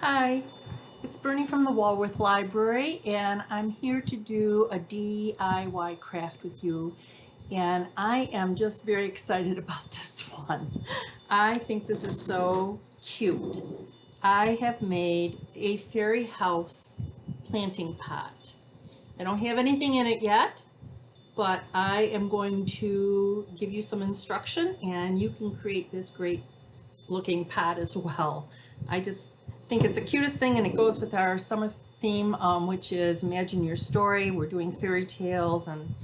Hi, it's Bernie from the Walworth Library, and I'm here to do a DIY craft with you. And I am just very excited about this one. I think this is so cute. I have made a fairy house planting pot. I don't have anything in it yet, but I am going to give you some instruction and you can create this great looking pot as well. I just think it's the cutest thing, and it goes with our summer theme, which is Imagine Your Story. We're doing fairy tales, and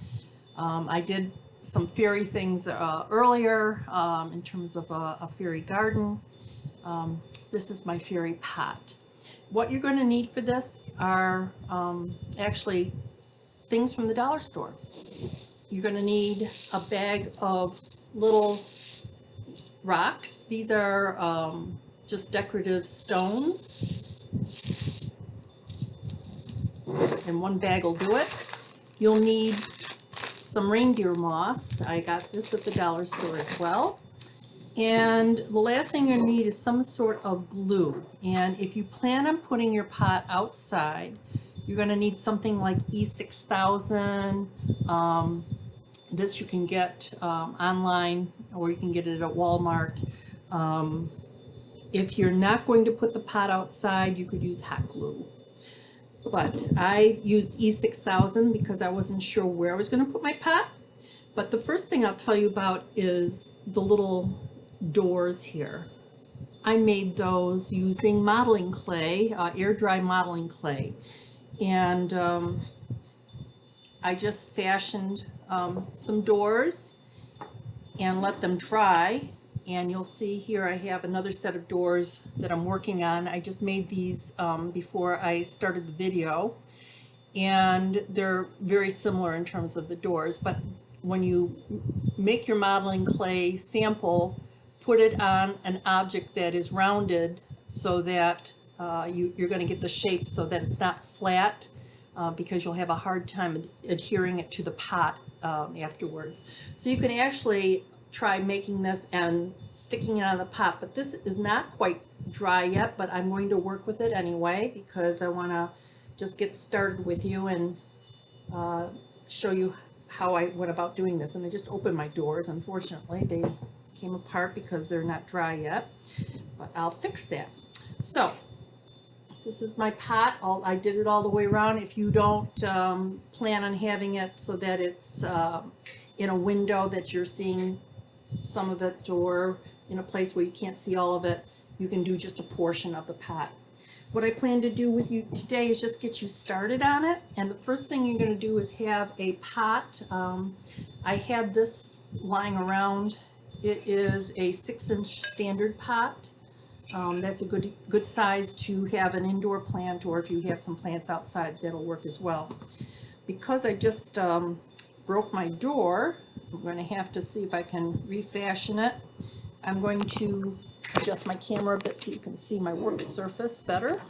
I did some fairy things earlier in terms of a fairy garden. This is my fairy pot. What you're going to need for this are actually things from the dollar store. You're going to need a bag of little rocks. These are just decorative stones, and one bag will do it. You'll need some reindeer moss. I got this at the dollar store as well. And the last thing you need is some sort of glue. And if you plan on putting your pot outside, you're going to need something like E6000. This you can get online, or you can get it at Walmart. If you're not going to put the pot outside, you could use hot glue. But I used E6000 because I wasn't sure where I was going to put my pot. But the first thing I'll tell you about is the little doors here. I made those using modeling clay, air dry modeling clay. And I just fashioned some doors and let them dry. And you'll see here I have another set of doors that I'm working on. I just made these before I started the video, and they're very similar in terms of the doors. But when you make your modeling clay sample, put it on an object that is rounded so that you're going to get the shape so that it's not flat, because you'll have a hard time adhering it to the pot afterwards. So you can actually try making this and sticking it on the pot, but this is not quite dry yet, but I'm going to work with it anyway because I want to just get started with you and show you how I went about doing this. And I just opened my doors. Unfortunately, they came apart because they're not dry yet, but I'll fix that. So this is my pot. I did it all the way around. If you don't plan on having it so that it's in a window that you're seeing some of it, or in a place where you can't see all of it, you can do just a portion of the pot. What I plan to do with you today is just get you started on it. And the first thing you're going to do is have a pot. I had this lying around. It is a 6-inch standard pot. That's a good size to have an indoor plant, or if you have some plants outside, that'll work as well. Because I just broke my door, I'm going to have to see if I can refashion it. I'm going to adjust my camera a bit so you can see my work surface better.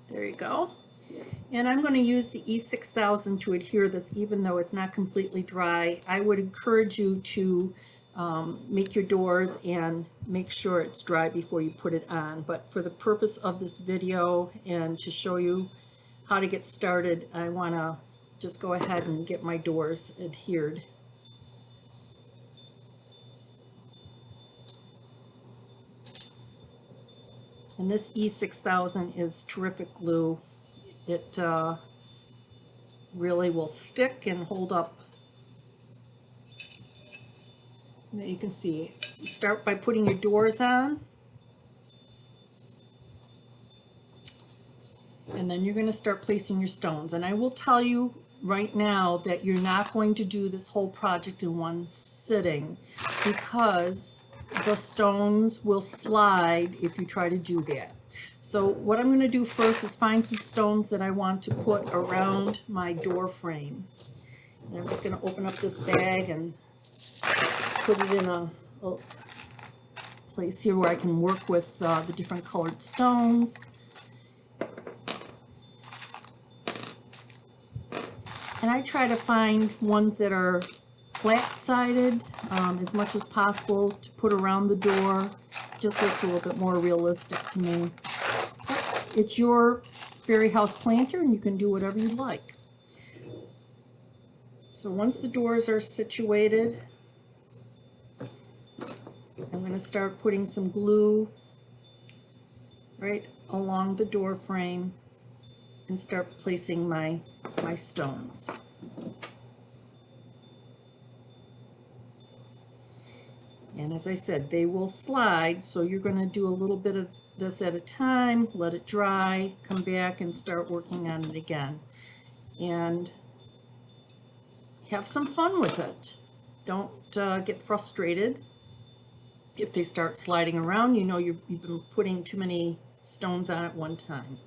There you go. And I'm going to use the E6000 to adhere this, even though it's not completely dry. I would encourage you to make your doors and make sure it's dry before you put it on. But for the purpose of this video and to show you how to get started, I want to just go ahead and get my doors adhered. And this E6000 is terrific glue. It really will stick and hold up. Now you can see, you start by putting your doors on, and then you're going to start placing your stones. And I will tell you right now that you're not going to do this whole project in one sitting, because the stones will slide if you try to do that. So what I'm going to do first is find some stones that I want to put around my door frame. And I'm just going to open up this bag and put it in a place here where I can work with the different colored stones. And I try to find ones that are flat-sided as much as possible to put around the door, just looks a little bit more realistic to me. But it's your fairy house planter, and you can do whatever you like. So once the doors are situated, I'm going to start putting some glue right along the door frame and start placing my stones. And as I said, they will slide, so you're going to do a little bit of this at a time, let it dry, come back and start working on it again. And have some fun with it. Don't get frustrated if they start sliding around. You know you've been putting too many stones on at one time.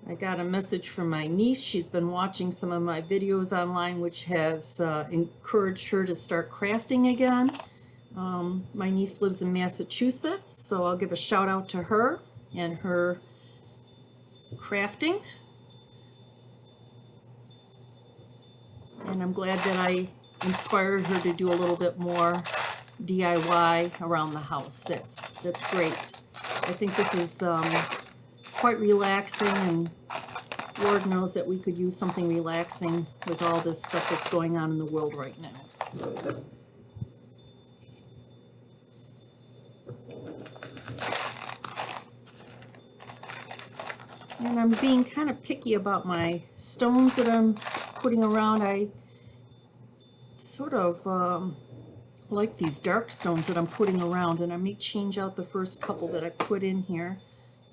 I got a message from my niece. She's been watching some of my videos online, which has encouraged her to start crafting again. My niece lives in Massachusetts, so I'll give a shout out to her and her crafting. And I'm glad that I inspired her to do a little bit more DIY around the house. That's great. I think this is quite relaxing, and Lord knows that we could use something relaxing with all this stuff that's going on in the world right now. And I'm being kind of picky about my stones that I'm putting around. I sort of like these dark stones that I'm putting around, and I may change out the first couple that I put in here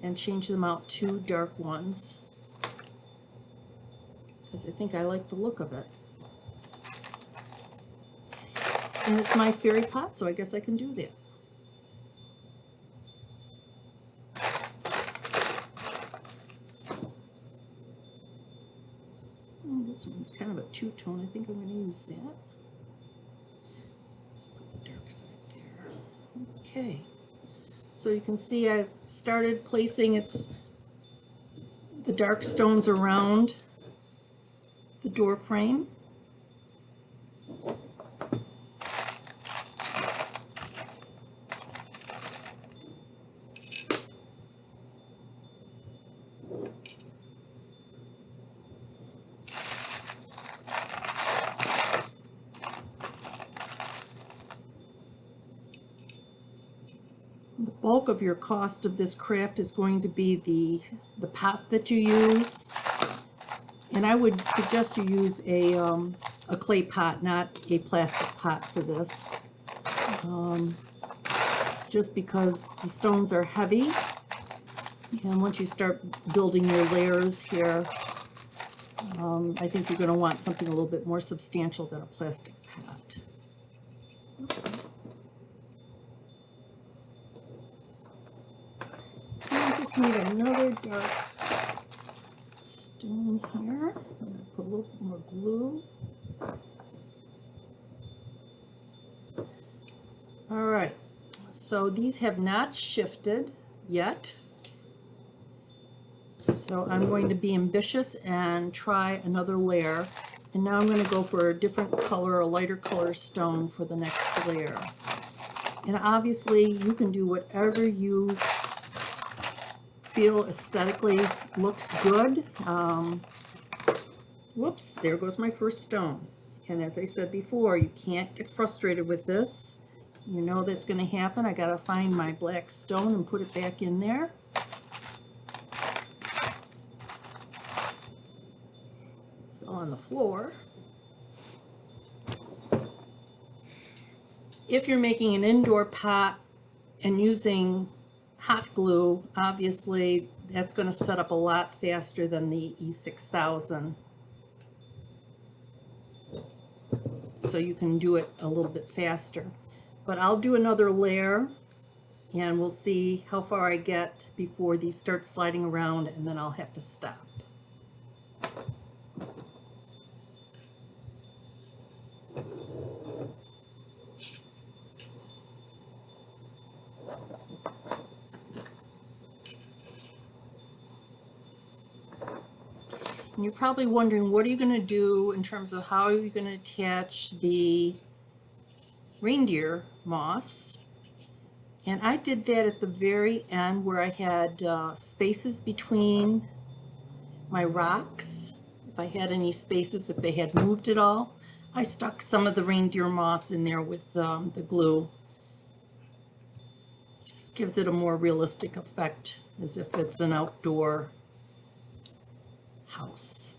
and change them out to dark ones, because I think I like the look of it. And it's my fairy pot, so I guess I can do that. This one's kind of a two-tone. I think I'm going to use that. Let's put the dark side there. Okay. So you can see I've started placing the dark stones around the door frame. The bulk of your cost of this craft is going to be the pot that you use, and I would suggest you use a clay pot, not a plastic pot for this, just because the stones are heavy, and once you start building your layers here, I think you're going to want something a little bit more substantial than a plastic pot. Need another dark stone here. I'm going to put a little bit more glue. All right, so these have not shifted yet. So I'm going to be ambitious and try another layer. And now I'm going to go for a different color, a lighter color stone for the next layer. And obviously you can do whatever you feel aesthetically looks good. Whoops, there goes my first stone. And as I said before, you can't get frustrated with this. You know that's going to happen. I got to find my black stone and put it back in there. Fell on the floor. If you're making an indoor pot and using hot glue, obviously that's going to set up a lot faster than the E6000. So you can do it a little bit faster. But I'll do another layer and we'll see how far I get before these start sliding around, and then I'll have to stop. And you're probably wondering, what are you going to do in terms of how are you going to attach the reindeer moss? And I did that at the very end where I had spaces between my rocks. If I had any spaces, if they had moved at all, I stuck some of the reindeer moss in there with the glue. Just gives it a more realistic effect, as if it's an outdoor house.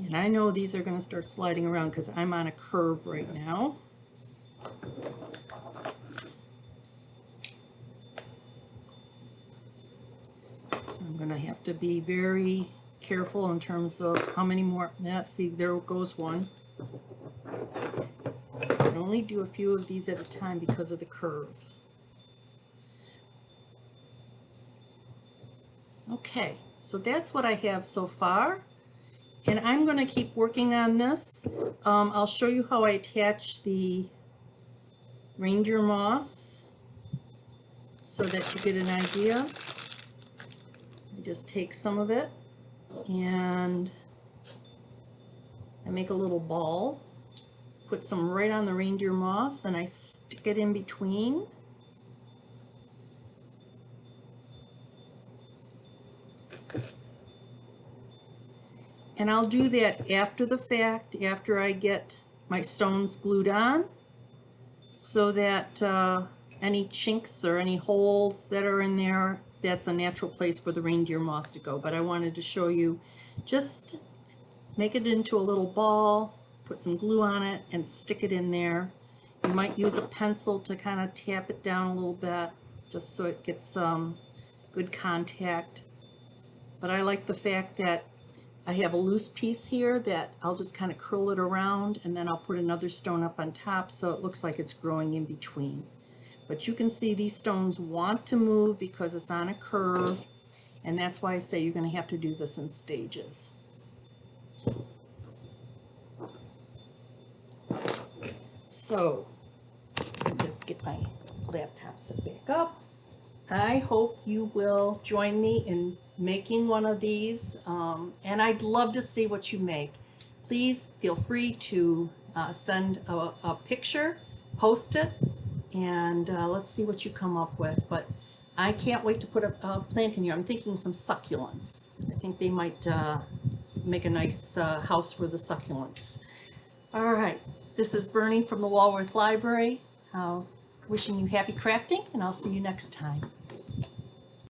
And I know these are going to start sliding around because I'm on a curve right now. So I'm going to have to be very careful in terms of how many more. See, there goes one. I can only do a few of these at a time because of the curve. Okay, so that's what I have so far. And I'm going to keep working on this. I'll show you how I attach the reindeer moss so that you get an idea. I just take some of it and I make a little ball, put some right on the reindeer moss, and I stick it in between. And I'll do that after the fact, after I get my stones glued on, so that any chinks or any holes that are in there, that's a natural place for the reindeer moss to go. But I wanted to show you, just make it into a little ball, put some glue on it, and stick it in there. You might use a pencil to kind of tap it down a little bit, just so it gets good contact. But I like the fact that I have a loose piece here that I'll just kind of curl it around, and then I'll put another stone up on top so it looks like it's growing in between. But you can see these stones want to move because it's on a curve, and that's why I say you're going to have to do this in stages. So, let me just get my laptop set back up. I hope you will join me in making one of these, and I'd love to see what you make. Please feel free to send a picture, post it, and let's see what you come up with. But I can't wait to put a plant in here. I'm thinking some succulents. I think they might make a nice house for the succulents. All right, this is Bernie from the Walworth Library. Wishing you happy crafting, and I'll see you next time.